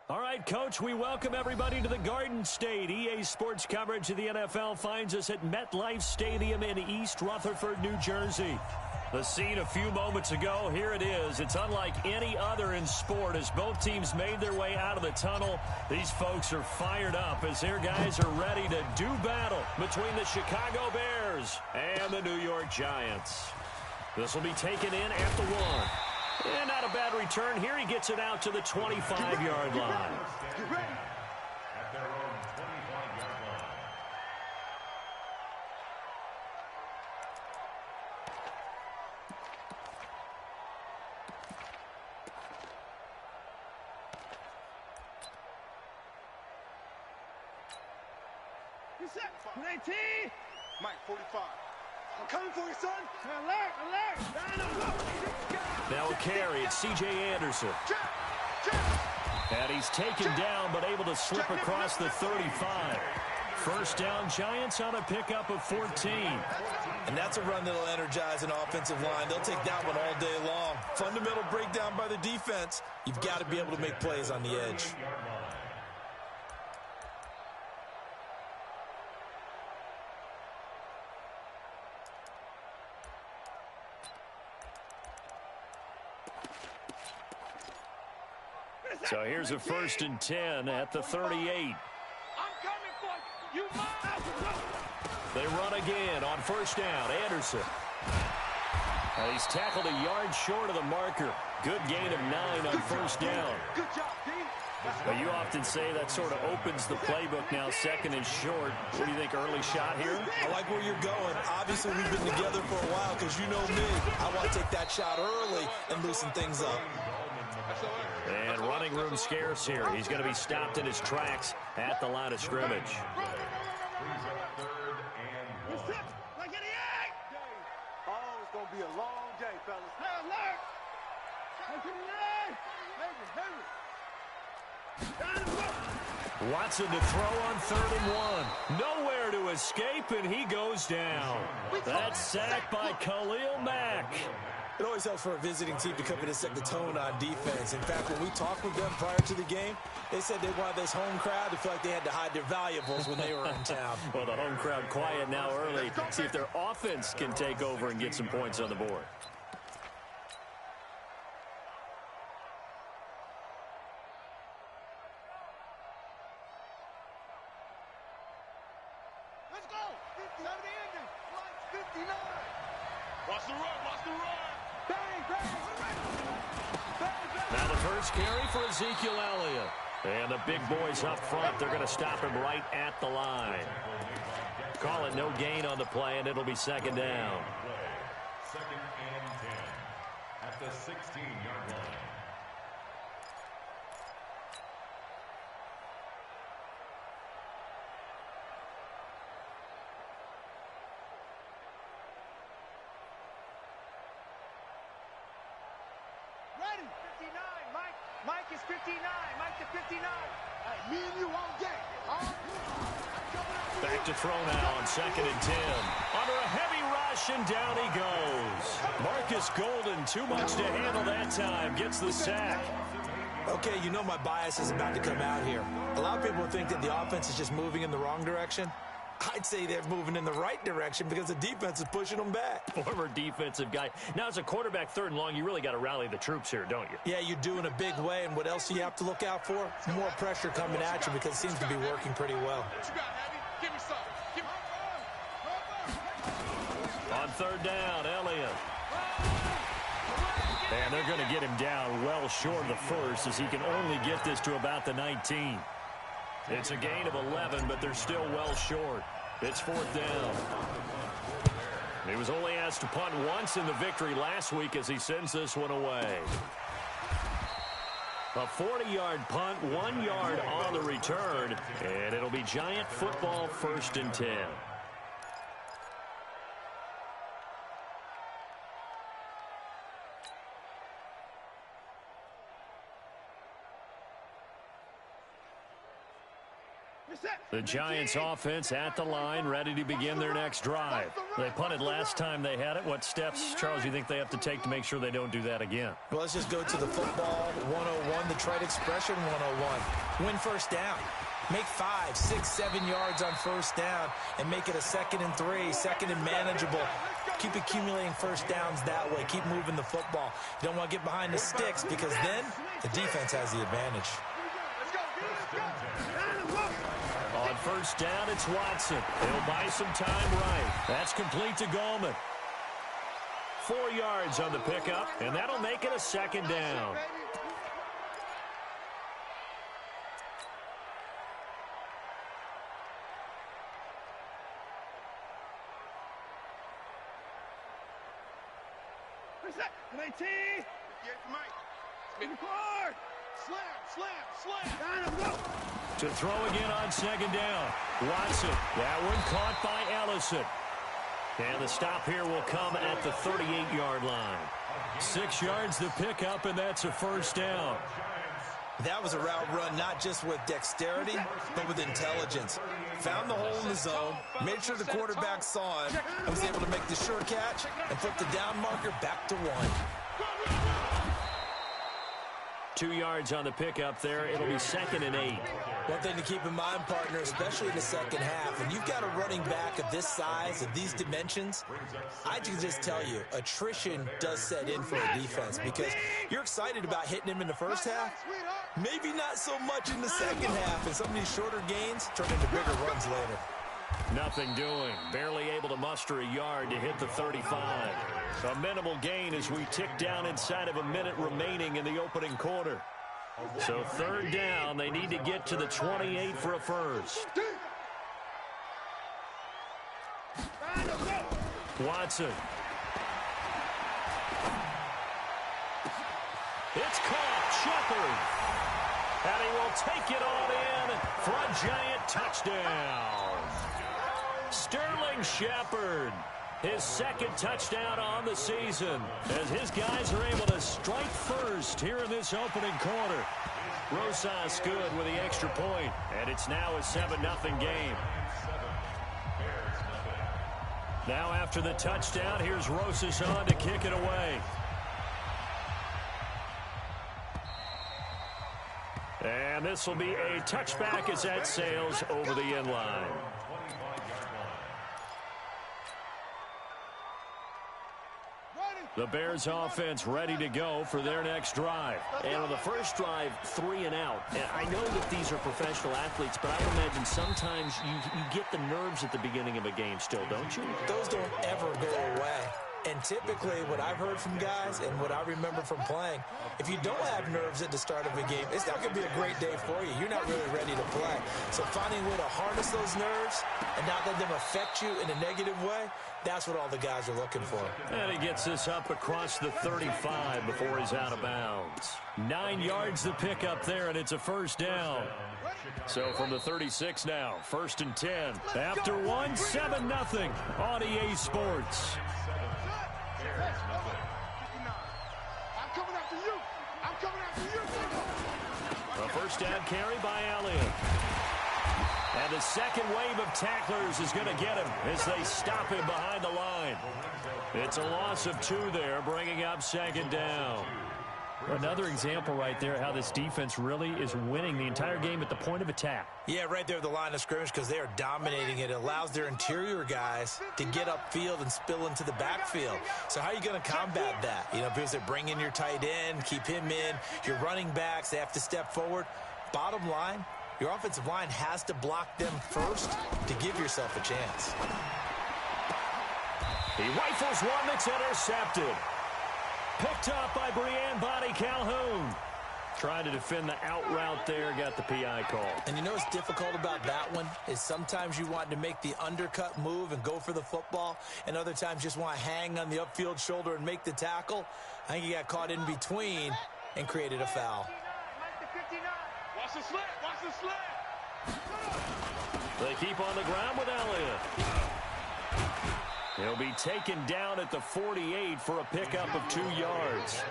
All right, Coach, we welcome everybody to the Garden State. EA Sports coverage of the NFL finds us at MetLife Stadium in East Rutherford, New Jersey. The scene a few moments ago, here it is. It's unlike any other in sport as both teams made their way out of the tunnel. These folks are fired up as their guys are ready to do battle between the Chicago Bears and the New York Giants. This will be taken in at the 1. And not a bad return. Here he gets it out to the 25-yard line. Get ready. At their own 25-yard line. You set. 19. Mike, 45. I'm coming for you, son. Alert, alert. Down and go. Now a carry. It's C.J. Anderson. And he's taken down but able to slip across the 35. First down, Giants on a pickup of 14. And that's a run that'll energize an offensive line. They'll take that one all day long. Fundamental breakdown by the defense. You've got to be able to make plays on the edge. So here's a 1st and 10 at the 38. I'm coming for you. You must. They run again on 1st down. Anderson. He's tackled a yard short of the marker. Good gain of 9 on 1st down. Good job, D. But you often say that sort of opens the playbook now. 2nd and short. What do you think, early shot here? I like where you're going. Obviously, we've been together for a while because you know me. I want to take that shot early and loosen things up. And running room scarce here. He's going to be stopped in his tracks at the line of scrimmage. Like an egg. Oh, it's going to be a long day, fellas. Alert. Like an egg. Hurry, hurry. Down and go. Watson to throw on 3rd and 1. Nowhere to escape, and he goes down. That's sacked by Khalil Mack. It always helps for a visiting team to come in and set the tone on defense. In fact, when we talked with them prior to the game, they said they wanted this home crowd to feel like they had to hide their valuables when they were in town. Well, the home crowd quiet now early. See if their offense can take over and get some points on the board. Let's go. 50 over the ending. 59. Watch the run, watch the run. Bang, bang. Now the first carry for Ezekiel Elliott. And the big boys up front, they're going to stop him right at the line. Call it no gain on the play, and it'll be 2nd down. 2nd and 10 at the 16-yard line. Ready. 59. Mike is 59. Mike to 59. Me and you all day. Back to throw now on 2nd and 10. Under a heavy rush, and down he goes. Marcus Golden, too much to handle that time, gets the sack. Okay, you know my bias is about to come out here. A lot of people think that the offense is just moving in the wrong direction. I'd say they're moving in the right direction because the defense is pushing them back. Former defensive guy. Now, as a quarterback 3rd and long, you really got to rally the troops here, don't you? Yeah, you do in a big way, and what else do you have to look out for? More pressure coming at you because it seems to be working pretty well. What you got, Abby? Give me some. Give me... On 3rd down, Elliott. And they're going to get him down well short of the first as he can only get this to about the 19. It's a gain of 11, but they're still well short. It's 4th down. He was only asked to punt once in the victory last week as he sends this one away. A 40-yard punt, 1 yard on the return, and it'll be Giant football 1st and 10. The Giants offense at the line, ready to begin their next drive. They punted last time they had it. What steps, Charles, you think they have to take to make sure they don't do that again? Well, let's just go to the football 101, the trite expression 101. Win first down. Make 5, 6, 7 yards on first down and make it a 2nd and 3, 2nd and manageable. Keep accumulating first downs that way. Keep moving the football. You don't want to get behind the sticks because then the defense has the advantage. On first down, it's Watson. He'll buy some time right. That's complete to Gallman. 4 yards on the pickup, and that'll make it a 2nd down. To throw again on 2nd down. Watson. That one caught by Ellison. And the stop here will come at the 38-yard line. 6 yards to pick up, and that's a first down. That was a route run not just with dexterity, but with intelligence. Found the hole in the zone, made sure the quarterback saw it, and was able to make the sure catch and put the down marker back to 1. 2 yards on the pickup there. It'll be 2nd and 8. One thing to keep in mind, partner, especially in the second half, when you've got a running back of this size, of these dimensions, I can just tell you, attrition does set in for a defense because you're excited about hitting him in the first half, maybe not so much in the second half, and some of these shorter gains turn into bigger runs later. Nothing doing. Barely able to muster a yard to hit the 35. A minimal gain as we tick down inside of a minute remaining in the opening quarter. So 3rd down, they need to get to the 28 for a first. Watson. It's caught. Shepard. And he will take it on in for a Giant touchdown. Sterling Shepard. His 2nd touchdown on the season as his guys are able to strike first here in this opening quarter. Rosas good with the extra point, and it's now a 7-0 game. Now after the touchdown, here's Rosas on to kick it away. And this will be a touchback as that sails over the end line. The Bears offense ready to go for their next drive. And on the first drive, 3 and out. And I know that these are professional athletes, but I imagine sometimes you get the nerves at the beginning of a game still, don't you? Those don't ever go away. And typically what I've heard from guys and what I remember from playing, if you don't have nerves at the start of a game, it's not going to be a great day for you. You're not really ready to play. So finding a way to harness those nerves and not let them affect you in a negative way, that's what all the guys are looking for. And he gets this up across the 35 before he's out of bounds. 9 yards to pick up there, and it's a first down. So from the 36 now, 1st and 10. After 7-0 on EA Sports. I'm coming after you. I'm coming after you. A first down carry by Elliott. And the second wave of tacklers is going to get him as they stop him behind the line. It's a loss of 2 there, bringing up 2nd down. Another example right there how this defense really is winning the entire game at the point of attack. Yeah, right there at the line of scrimmage because they are dominating it. It allows their interior guys to get upfield and spill into the backfield. So how are you going to combat that? You know, because they bring in your tight end, keep him in. Your running backs, they have to step forward. Bottom line, your offensive line has to block them first to give yourself a chance. He rifles one that's intercepted. Picked up by Brian Body Calhoun. Trying to defend the out route there, got the PI call. And you know what's difficult about that one is sometimes you want to make the undercut move and go for the football, and other times just want to hang on the upfield shoulder and make the tackle. I think he got caught in between and created a foul. Watch the slant. Watch the slant. They keep on the ground with Elliott. He'll be taken down at the 48 for a pickup of 2 yards.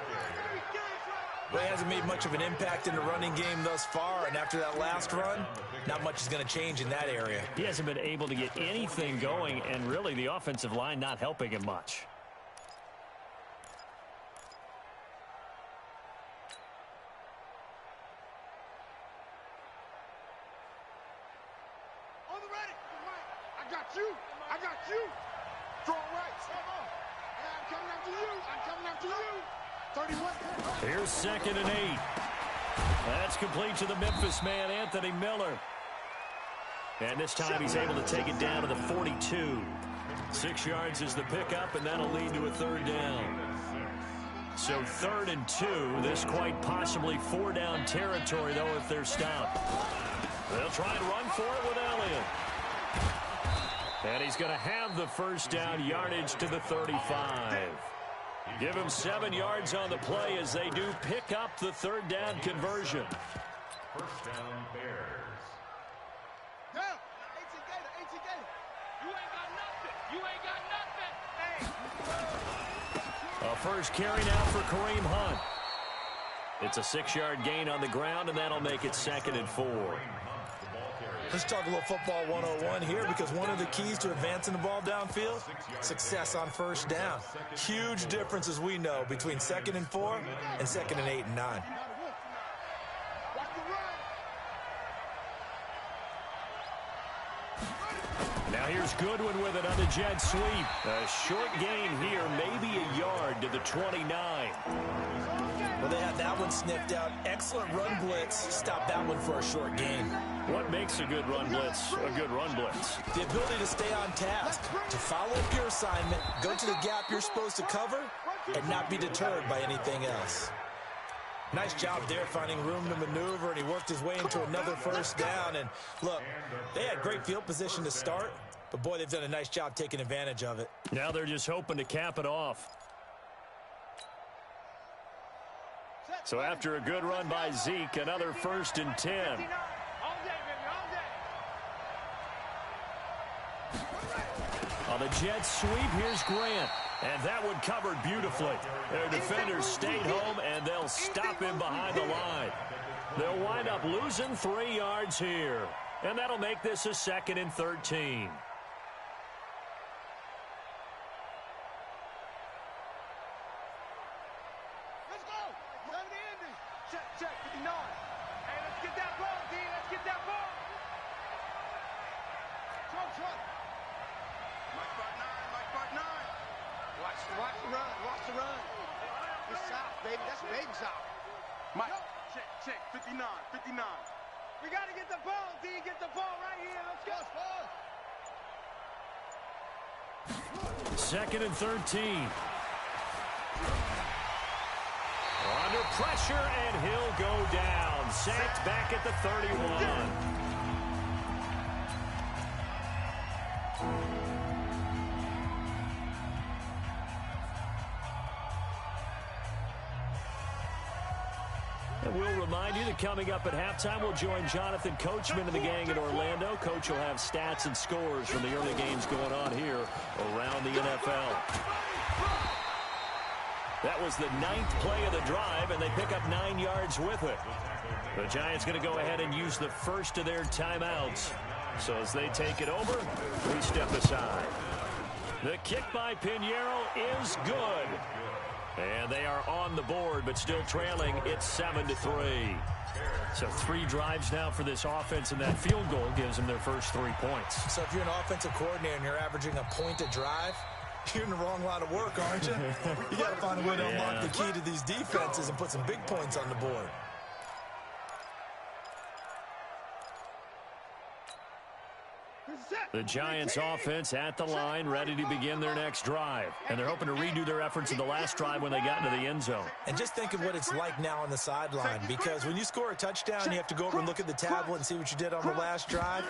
Well, he hasn't made much of an impact in the running game thus far, and after that last run, not much is going to change in that area. He hasn't been able to get anything going, and really the offensive line not helping him much. On the ready. I got you. I got you. Throw it right. I'm coming after you. I'm coming after you. 31. Here's 2nd and 8. That's complete to the Memphis man, Anthony Miller. And this time he's able to take it down to the 42. 6 yards is the pickup, and that'll lead to a 3rd down. So 3rd and 2. This quite possibly 4-down territory, though, if they're stopped. They'll try and run for it with Elliott. And he's going to have the 1st down, yardage to the 35. Give him 7 yards on the play as they do pick up the 3rd down conversion. 1st down, Bears. Yeah. AT Gator. You ain't got nothing. You ain't got nothing. Hey. A 1st carry now for Kareem Hunt. It's a 6-yard gain on the ground, and that'll make it 2nd and 4. Let's talk a little football 101 here, because one of the keys to advancing the ball downfield, success on 1st down. Huge difference, as we know, between 2nd and 4 and 2nd and 8 and 9. Watch the run. Now here's Goodwin with it on the jet sweep. A short gain here, maybe a yard to the 29. Well, they had that one sniffed out. Excellent run blitz. Stop that one for a short gain. What makes a good run blitz a good run blitz? The ability to stay on task, to follow up your assignment, go to the gap you're supposed to cover, and not be deterred by anything else. Nice job there finding room to maneuver, and he worked his way into another 1st down. And look, they had great field position to start, but boy, they've done a nice job taking advantage of it. Now they're just hoping to cap it off. So after a good run by Zeke, another 1st and 10. All day, baby, all day. On the jet sweep, here's Grant. And that one covered beautifully. Their defenders stayed home, and they'll stop him behind the line. They'll wind up losing 3 yards here. And that'll make this a 2nd and 13. Let's go. Run the ending. Check, 59. Hey, let's get that ball, D. Let's get that ball. Trump. Mike Part 9. Watch the run. It's south, baby. That's baby south. Mike, check. 59. We got to get the ball, D. Get the ball right here. Let's go. 2nd and 13. Under pressure, and he'll go down. Sacked back at the 31. And we'll remind you that coming up at halftime, we'll join Jonathan Coachman and the gang in Orlando. Coach will have stats and scores from the early games going on here around the NFL. That was the 9th play of the drive, and they pick up 9 yards with it. The Giants going to go ahead and use the first of their timeouts. So as they take it over, we step aside. The kick by Pinheiro is good. And they are on the board, but still trailing. It's 7-3. So 3 drives now for this offense, and that field goal gives them their first 3 points. So if you're an offensive coordinator and you're averaging a point a drive, you're in the wrong line of work, aren't you? You got to find a way to unlock the key to these defenses and put some big points on the board. The Giants offense at the line, ready to begin their next drive. And they're hoping to redo their efforts in the last drive when they got into the end zone. And just think of what it's like now on the sideline, because when you score a touchdown, you have to go over and look at the tablet and see what you did on the last drive.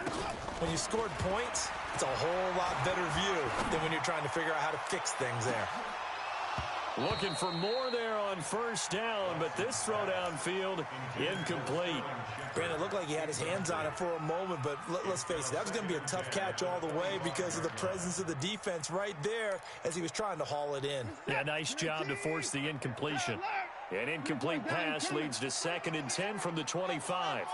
When you scored points, it's a whole lot better view than when you're trying to figure out how to fix things there. Looking for more there on 1st down, but this throw downfield incomplete. Brandon, it looked like he had his hands on it for a moment, but let's face it, that was going to be a tough catch all the way because of the presence of the defense right there as he was trying to haul it in. Yeah, nice job to force the incompletion. An incomplete pass leads to 2nd and 10 from the 25.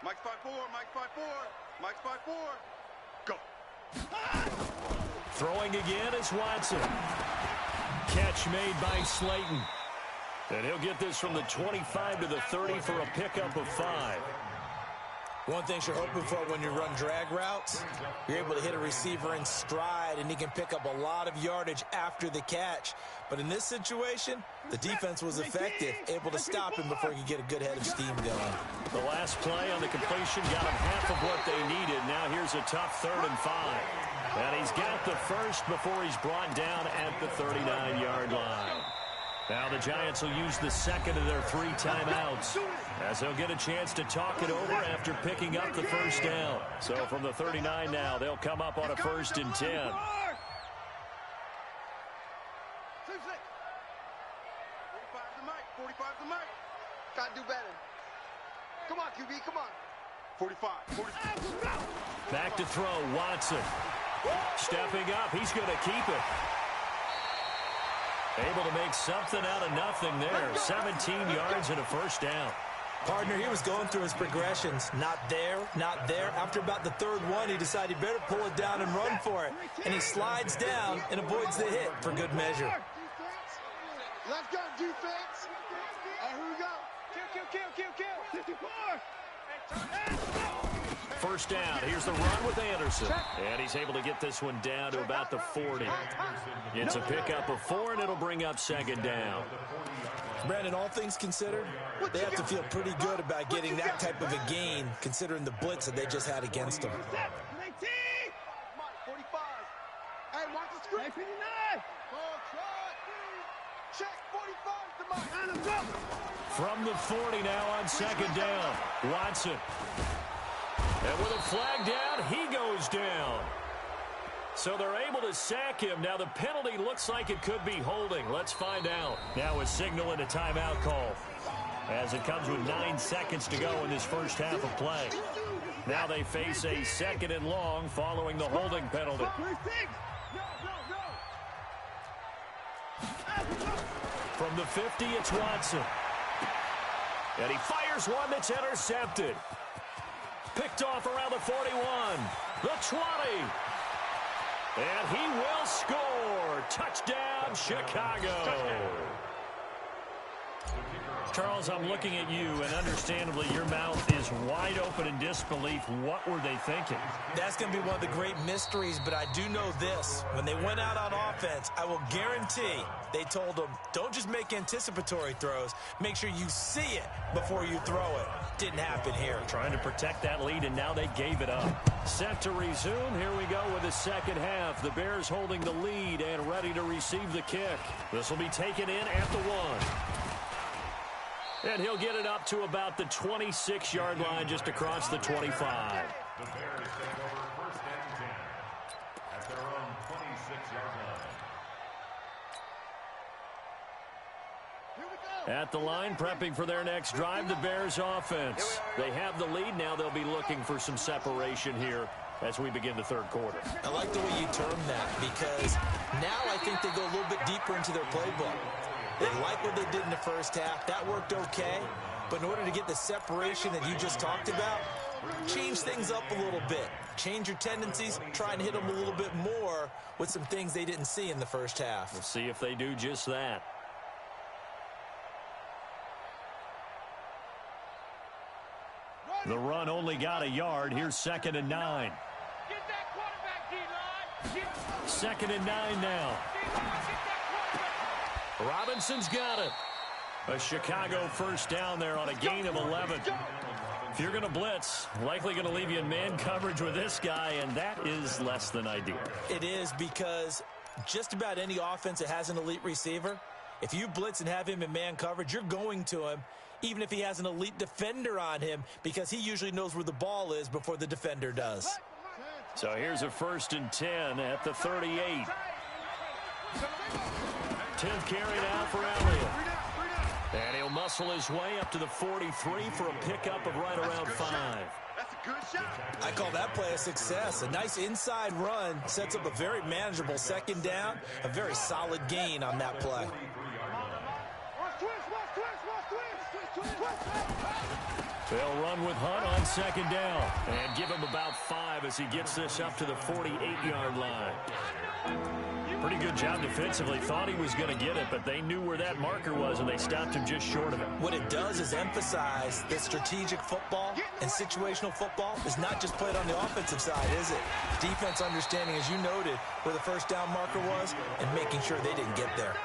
Mike's 5-4, Mike's 5-4, Mike's 5-4. Go. Throwing again is Watson. Catch made by Slayton. And he'll get this from the 25 to the 30 for a pickup of 5. One thing you're hoping for when you run drag routes, you're able to hit a receiver in stride, and he can pick up a lot of yardage after the catch. But in this situation, the defense was effective, able to stop him before he could get a good head of steam going. The last play on the completion got him half of what they needed. Now here's a tough 3rd and 5. And he's got the first before he's brought down at the 39-yard line. Now the Giants will use the second of their 3 timeouts, as they'll get a chance to talk it over after picking up the first down. So from the 39 now, they'll come up on a 1st and 10. 45 to Mike, 45 to Mike. Gotta do better. Come on, QB, come on. 45. Back to throw, Watson. Stepping up, he's going to keep it. Able to make something out of nothing there. 17 yards and a 1st down. Partner, he was going through his progressions. Not there, not there. After about the 3rd one, he decided he better pull it down and run for it. And he slides down and avoids the hit for good measure. Let's go, defense. Here we go. Kill. 54. 1st down. Here's the run with Anderson. And he's able to get this one down to about the 40. It's a pickup of 4, and it'll bring up 2nd down. Brandon, all things considered, they have to feel pretty good about getting that type of a gain, considering the blitz that they just had against them. 45. Hey, watch the screen. 59. Check 45 to Mike. From the 40 now on 2nd down. Watson. And with a flag down, he goes down. So they're able to sack him. Now the penalty looks like it could be holding. Let's find out. Now a signal and a timeout call, as it comes with 9 seconds to go in this first half of play. Now they face a 2nd and long following the holding penalty. From the 50, it's Watson. And he fires one that's intercepted. Picked off around the 41, the 20. And he will score. Touchdown, Chicago. Charles, I'm looking at you, and understandably, your mouth is wide open in disbelief. What were they thinking? That's going to be one of the great mysteries, but I do know this. When they went out on offense, I will guarantee they told them, don't just make anticipatory throws. Make sure you see it before you throw it. Didn't happen here. Trying to protect that lead, and now they gave it up. Set to resume. Here we go with the second half. The Bears holding the lead and ready to receive the kick. This will be taken in at the 1. And he'll get it up to about the 26-yard line, just across the 25. The Bears take over 1st and 10 at their own 26-yard line. At the line, prepping for their next drive, the Bears offense. They have the lead. Now they'll be looking for some separation here as we begin the 3rd quarter. I like the way you term that, because now I think they go a little bit deeper into their playbook. They like what they did in the first half. That worked okay. But in order to get the separation that you just talked about, change things up a little bit. Change your tendencies. Try and hit them a little bit more with some things they didn't see in the first half. We'll see if they do just that. The run only got a yard. Here's 2nd and 9. Get that quarterback, D-line. 2nd and 9 now. Robinson's got it. A Chicago first down there on a gain of 11. If you're going to blitz, likely going to leave you in man coverage with this guy, and that is less than ideal. It is, because just about any offense that has an elite receiver, if you blitz and have him in man coverage, you're going to him, even if he has an elite defender on him, because he usually knows where the ball is before the defender does. So here's a 1st and 10 at the 38. 10th carry now for Elliott. And he'll muscle his way up to the 43 for a pickup of right around 5. That's a Good shot. I call that play a success. A nice inside run sets up a very manageable second down, a very solid gain on that play. They'll run with Hunt on second down and give him about 5 as he gets this up to the 48-yard line. Pretty good job defensively. Thought he was going to get it, but they knew where that marker was, and they stopped him just short of it. What it does is emphasize that strategic football and situational football is not just played on the offensive side, is it? Defense understanding, as you noted, where the first down marker was and making sure they didn't get there.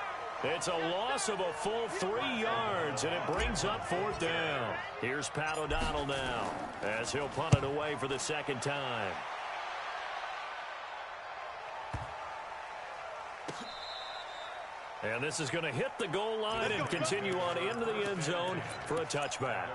It's a loss of a full 3 yards, and it brings up 4th down. Here's Pat O'Donnell now as he'll punt it away for the second time. And this is going to hit the goal line and continue on into the end zone for a touchback.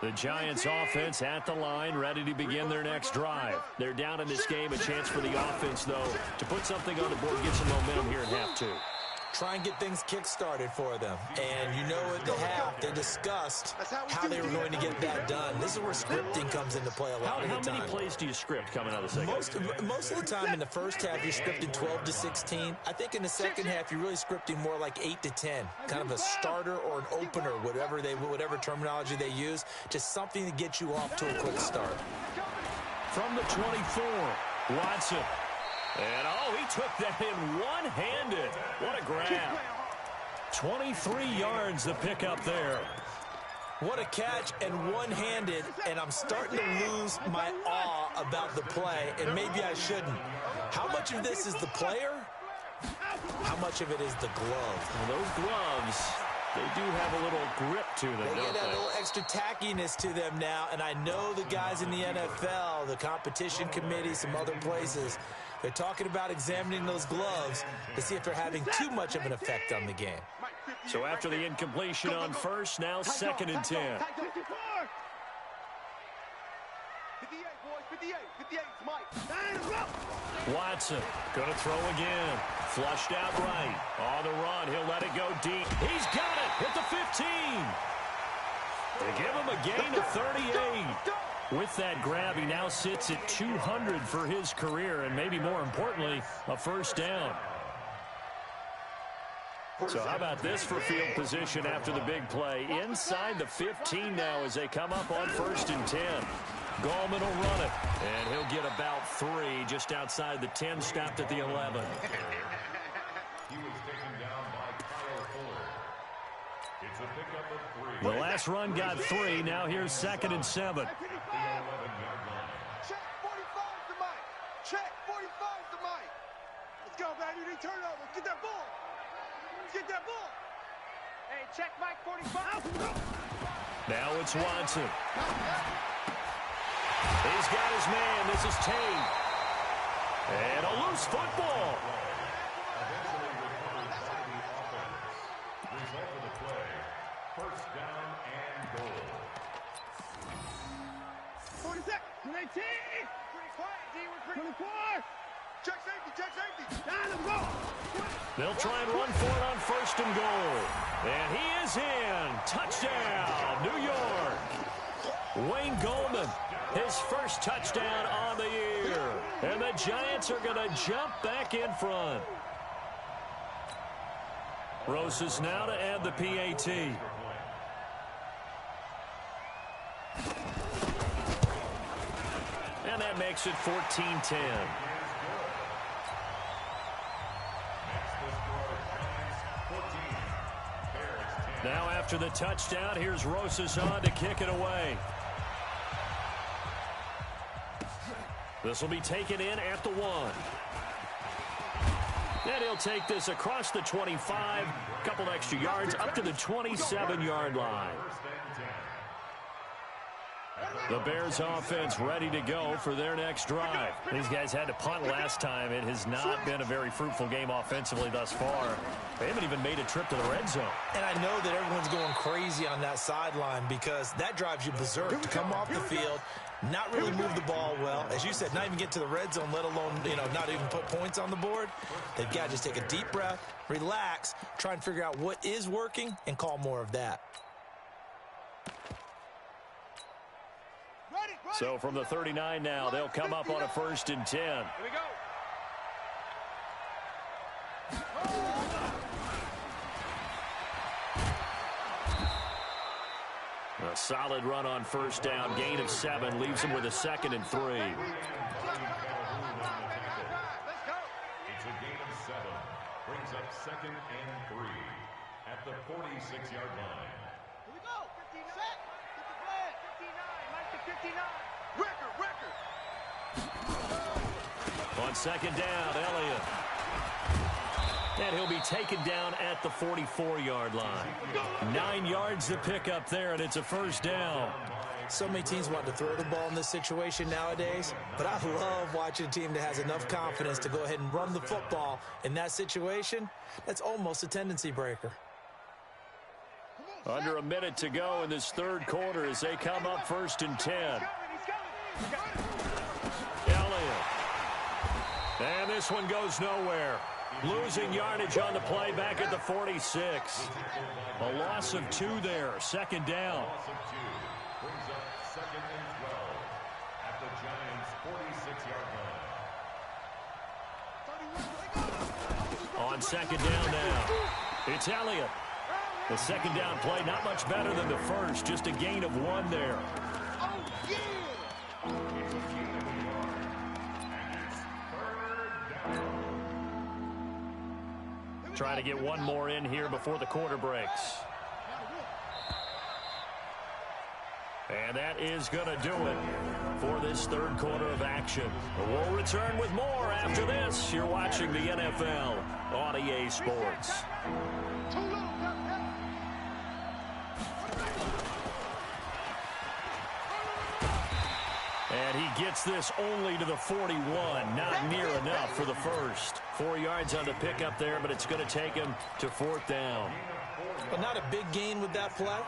The Giants offense at the line, ready to begin their next drive. They're down in this game. A chance for the offense, though, to put something on the board, get some momentum here in half 2. Try and get things kick-started for them. And you know at the half, they discussed how they were going to get that done. This is where scripting comes into play a lot of the time. How many plays do you script coming out of the second? Most of the time in the first half, you're scripting 12 to 16. I think in the second half, you're really scripting more like 8 to 10. Kind of a starter or an opener, whatever terminology they use. Just something to get you off to a quick start. From the 24, Watson. And, he took that in one-handed. What a grab. 23 yards the pickup there. What a catch and one-handed, and I'm starting to lose my awe about the play, and maybe I shouldn't. How much of this is the player? How much of it is the glove? Well, those gloves, they do have a little grip to them, They don't get a they? little extra tackiness to them now, and I know the guys in the NFL, the competition committee, some other places, they're talking about examining those gloves to see if they're having too much of an effect on the game. So after the incompletion on first, now 2nd and 10. 58, boys, 58, 58, Mike. Watson going to throw again. Flushed out right. On the run, he'll let it go deep. He's got it at the 15. They give him a gain of 38. With that grab, he now sits at 200 for his career, and maybe more importantly, a first down. So how about this for field position after the big play? Inside the 15 now as they come up on 1st and 10. Gallman will run it, and he'll get about 3 just outside the 10, stopped at the 11. He was taken down by Kyle Fuller. It's a pickup of 3. The last run got 3. Now here's 2nd and 7. Check 45 to Mike. Check 45 to Mike. Let's go, baby. They turn over. Get that ball. Get that ball. Hey, check Mike 45. Now it's Watson. He's got his man. This is Tate. And a loose football. Eventually recovered by the offense. Result of the play, first down and goal. 40 seconds. 19. Pretty quiet, D. We're pretty 24. Check safety. Check safety. Down the goal. They'll try and run for it on 1st and goal. And he is in. Touchdown, New York. Wayne Gallman, his first touchdown on the year. And the Giants are going to jump back in front. Rosas now to add the PAT. And that makes it 14-10. Now after the touchdown, here's Rosas on to kick it away. This will be taken in at the 1. And he'll take this across the 25, a couple extra yards, up to the 27-yard line. The Bears offense ready to go for their next drive. These guys had to punt last time. It has not been a very fruitful game offensively thus far. They haven't even made a trip to the red zone. And I know that everyone's going crazy on that sideline because that drives you berserk to come off the field, not really move the ball well. As you said, not even get to the red zone, let alone, not even put points on the board. They've got to just take a deep breath, relax, try and figure out what is working, and call more of that. So from the 39 now, they'll come up on a 1st and 10. Here we go. A solid run on 1st down. Gain of 7 leaves him with a 2nd and 3. It's a gain of 7. Brings up 2nd and 3 at the 46-yard line. Here we go. 59. Set. Get the flag. 59. Mike to 59. Record. On 2nd down, Elliott. And he'll be taken down at the 44-yard line. 9 yards to pick up there, and it's a 1st down. So many teams want to throw the ball in this situation nowadays, but I love watching a team that has enough confidence to go ahead and run the football in that situation. That's almost a tendency breaker. Under a minute to go in this 3rd quarter as they come up 1st and 10. Elliott. And this one goes nowhere. Losing yardage on the play back at the 46. A loss of 2 there. 2nd down. Loss of 2 brings up 2nd and 12 at the Giants' 46-yard line. On 2nd down now, it's Elliott. The 2nd down play, not much better than the 1st. Just a gain of 1 there. Trying to get 1 more in here before the quarter breaks. And that is going to do it for this 3rd quarter of action. We'll return with more after this. You're watching the NFL on EA Sports. And he gets this only to the 41. Not near enough for the 1st. 4 yards on the pickup there, but it's going to take him to 4th down. But not a big gain with that play.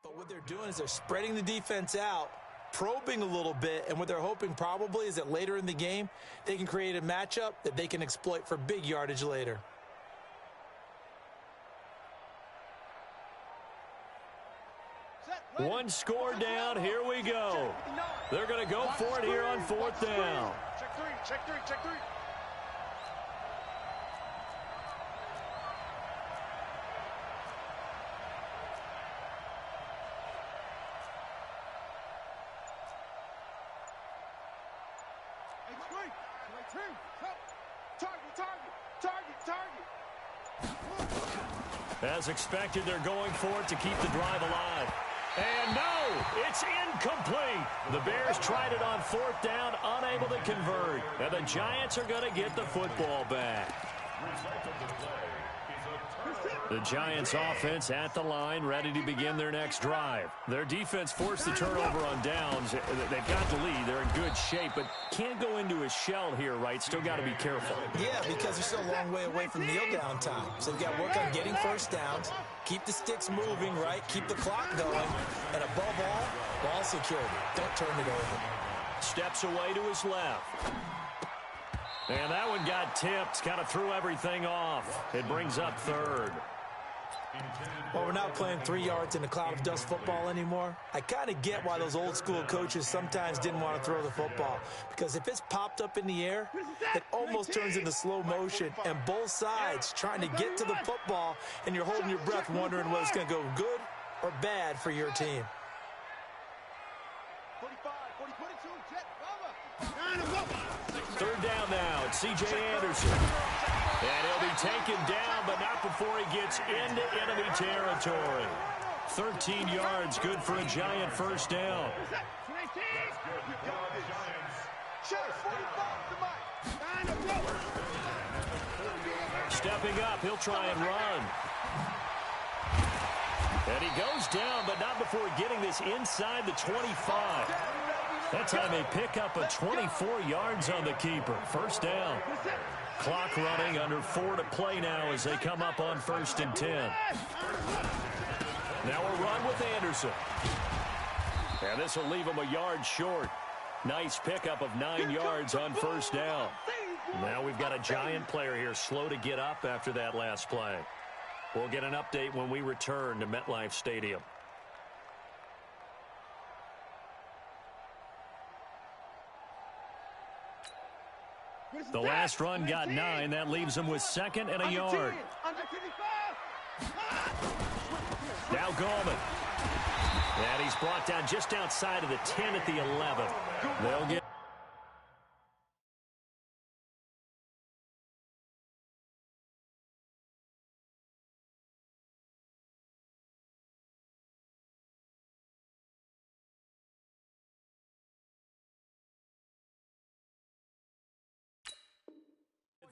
But what they're doing is they're spreading the defense out, probing a little bit, and what they're hoping probably is that later in the game, they can create a matchup that they can exploit for big yardage later. One score down. Here we go. They're going to go for it here on 4th down. Check 3, check 3, check 3. As expected, they're going for it to keep the drive alive. And no, it's incomplete. The Bears tried it on 4th down, unable to convert. And the Giants are going to get the football back. The Giants offense at the line, ready to begin their next drive. Their defense forced the turnover on downs. They've got the lead. They're in good shape, but can't go into a shell here, right? Still got to be careful. Yeah, because they're still a long way away from kneel down time. So they've got to work on getting 1st downs, keep the sticks moving, right? Keep the clock going. And above all, Ball security. Don't turn it over. Steps away to his left. And that one got tipped. Kind of threw everything off. It brings up third. Well, we're not playing 3 yards in a cloud of dust football anymore. I kind of get why those old school coaches sometimes didn't want to throw the football. Because if it's popped up in the air, it almost turns into slow motion. And both sides trying to get to the football, and you're holding your breath wondering whether it's going to go good or bad for your team. 45, 40, 22, jet, Third down now. It's C.J. Anderson. And he'll be taken down, but not before he gets into enemy territory. 13 yards, good for a Giant first down. Stepping up, he'll try and run. And he goes down, but not before getting this inside the 25. That time they pick up a 24 yards on the keeper. First down. Clock running, under 4 to play now as they come up on 1st and 10. Now a run with Anderson. And this will leave him a yard short. Nice pickup of 9 yards on first down. Now we've got a Giant player here slow to get up after that last play. We'll get an update when we return to MetLife Stadium. The last run got 9. That leaves him with 2nd and a yard. Now Gallman. And he's brought down just outside of the 10 at the 11. They'll get...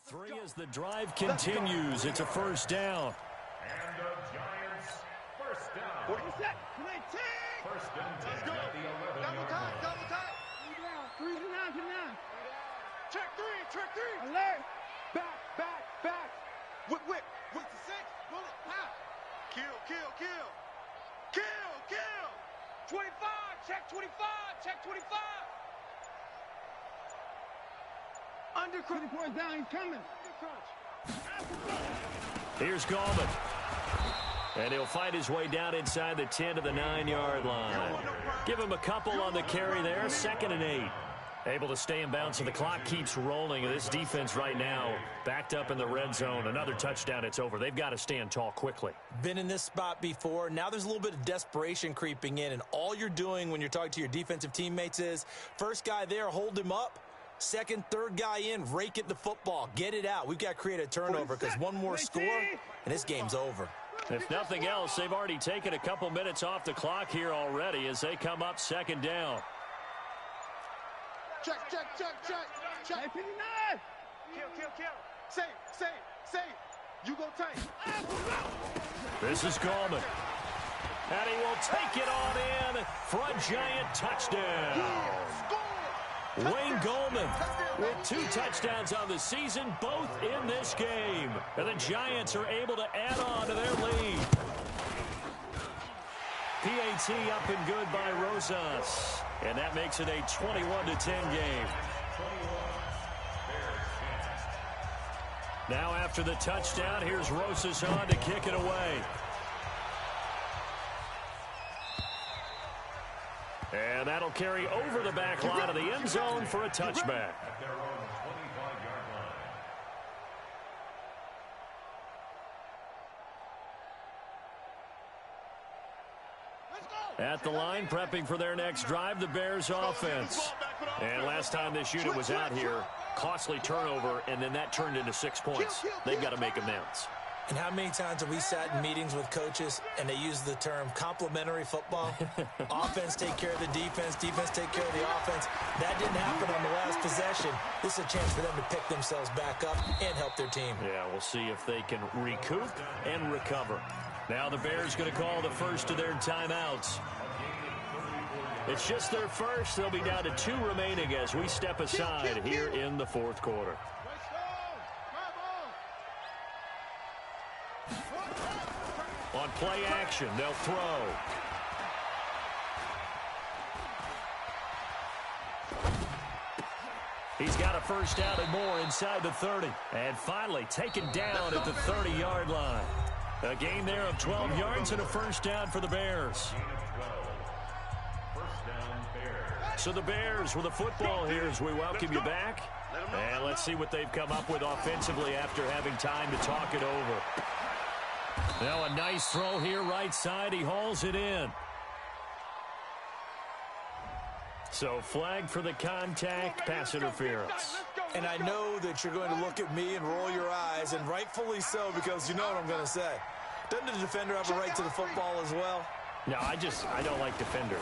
Three as the drive continues. It's a first down. And the Giants first down. What is that? 19! First and 10 Let's go. at the 11-yard Double time, line. double time. 3 to 9. Check 3. Alert. Back. Whip. Whip to 6. Bullet. Pop. Kill. 25, check 25. Undercrunch. 24 down, he's coming. Here's Gallman. And he'll fight his way down inside the 10 to the 9-yard line. Give him a couple on the carry there. 2nd and 8. Able to stay in bounds, and the clock keeps rolling. This defense right now backed up in the red zone. Another touchdown, it's over. They've got to stand tall quickly. Been in this spot before. Now there's a little bit of desperation creeping in, and all you're doing when you're talking to your defensive teammates is, first guy there, hold him up. Second, third guy in, rake it the football. Get it out. We've got to create a turnover because one more score, and this game's over. If nothing else, they've already taken a couple minutes off the clock here already as they come up 2nd down. Check. 59. Kill. Say. You go tank. This is Gallman. And he will take it on in for a Giant touchdown. Wayne Gallman with 2 touchdowns on the season, both in this game. And the Giants are able to add on to their lead. PAT up and good by Rosas. And that makes it a 21-10 game. Now after the touchdown, here's Rosas on to kick it away. And that'll carry over the back line of the end zone for a touchback. At their own 25-yard line. At the line, prepping for their next drive, the Bears offense. And last time this unit was out here, costly turnover, and then that turned into 6 points. They've got to make amends. And how many times have we sat in meetings with coaches and they use the term complementary football? Offense take care of the defense, defense take care of the offense. That didn't happen on the last possession. This is a chance for them to pick themselves back up and help their team. Yeah, we'll see if they can recoup and recover. Now the Bears going to call the first of their timeouts. It's just their first. They'll be down to 2 remaining as we step aside here in the 4th quarter. On play action, they'll throw. He's got a first down and more inside the 30. And finally taken down at the 30-yard line. A gain there of 12 yards and a first down for the Bears. So the Bears with the football here as we welcome you back. And let's see what they've come up with offensively after having time to talk it over. Now a nice throw here right side. He hauls it in. So flag for the contact, pass interference. And I know that you're going to look at me and roll your eyes, and rightfully so, because you know what I'm going to say. Doesn't the defender have a right to the football as well? No, I don't like defenders.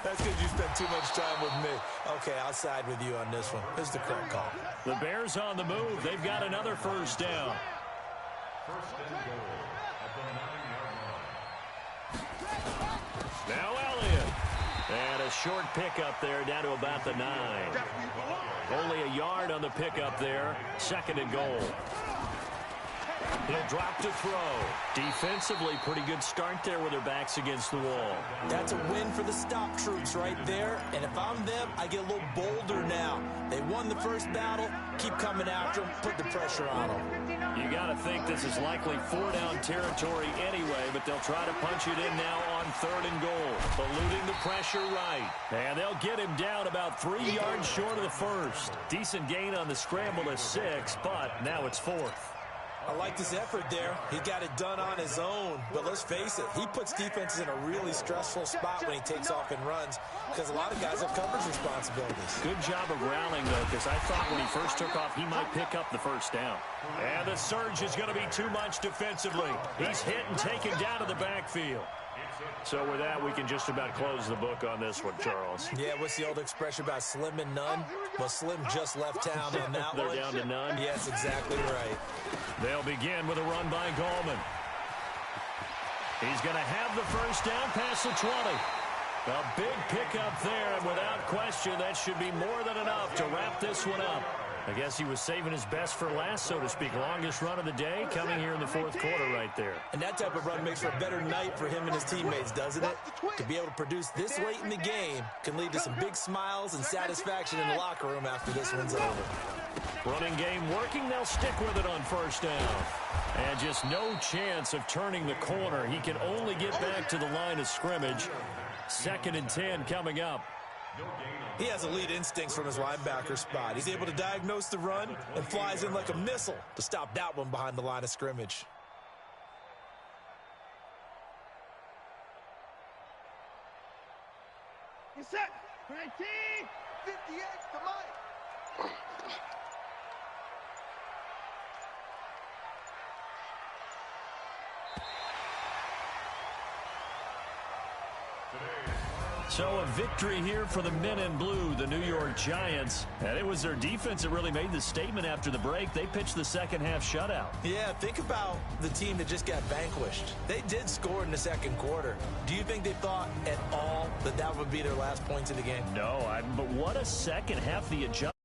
That's because you spent too much time with me. Okay, I'll side with you on this one. This is the correct call. The Bears on the move. They've got another first down. First and goal at the 9-yard line. Now Elliott. And a short pickup there down to about the 9. Only a yard on the pickup there. Second and goal. He'll drop to throw. Defensively, pretty good start there with their backs against the wall. That's a win for the stop troops right there. And if I'm them, I get a little bolder now. They won the first battle. Keep coming after them. Put the pressure on them. You got to think this is likely 4-down territory anyway, but they'll try to punch it in now on third and goal. Eluding the pressure right. And they'll get him down about 3 yards short of the first. Decent gain on the scramble to 6, but now it's 4th. I like this effort there. He got it done on his own. But let's face it, he puts defenses in a really stressful spot when he takes off and runs because a lot of guys have coverage responsibilities. Good job of rallying, though, because I thought when he first took off, he might pick up the first down. And the surge is going to be too much defensively. He's hit and taken down to the backfield. So with that, we can just about close the book on this one, Charles. Yeah, what's the old expression about slim and none? Well, Slim just left town on that one. They're down to none? Yes, exactly right. They'll begin with a run by Gallman. He's going to have the first down past the 20. A big pickup there, and without question, that should be more than enough to wrap this one up. I guess he was saving his best for last, so to speak. Longest run of the day coming here in the fourth quarter right there. And that type of run makes for a better night for him and his teammates, doesn't it? To be able to produce this late in the game can lead to some big smiles and satisfaction in the locker room after this one's over. Running game working. They'll stick with it on first down. And just no chance of turning the corner. He can only get back to the line of scrimmage. 2nd and 10 coming up. He has elite instincts from his linebacker spot. He's able to diagnose the run and flies in like a missile to stop that one behind the line of scrimmage. You set. 19. 58 to Mike. So a victory here for the men in blue, the New York Giants. And it was their defense that really made the statement after the break. They pitched the second half shutout. Yeah, think about the team that just got vanquished. They did score in the second quarter. Do you think they thought at all that that would be their last points of the game? No, but what a second half. The adjustment.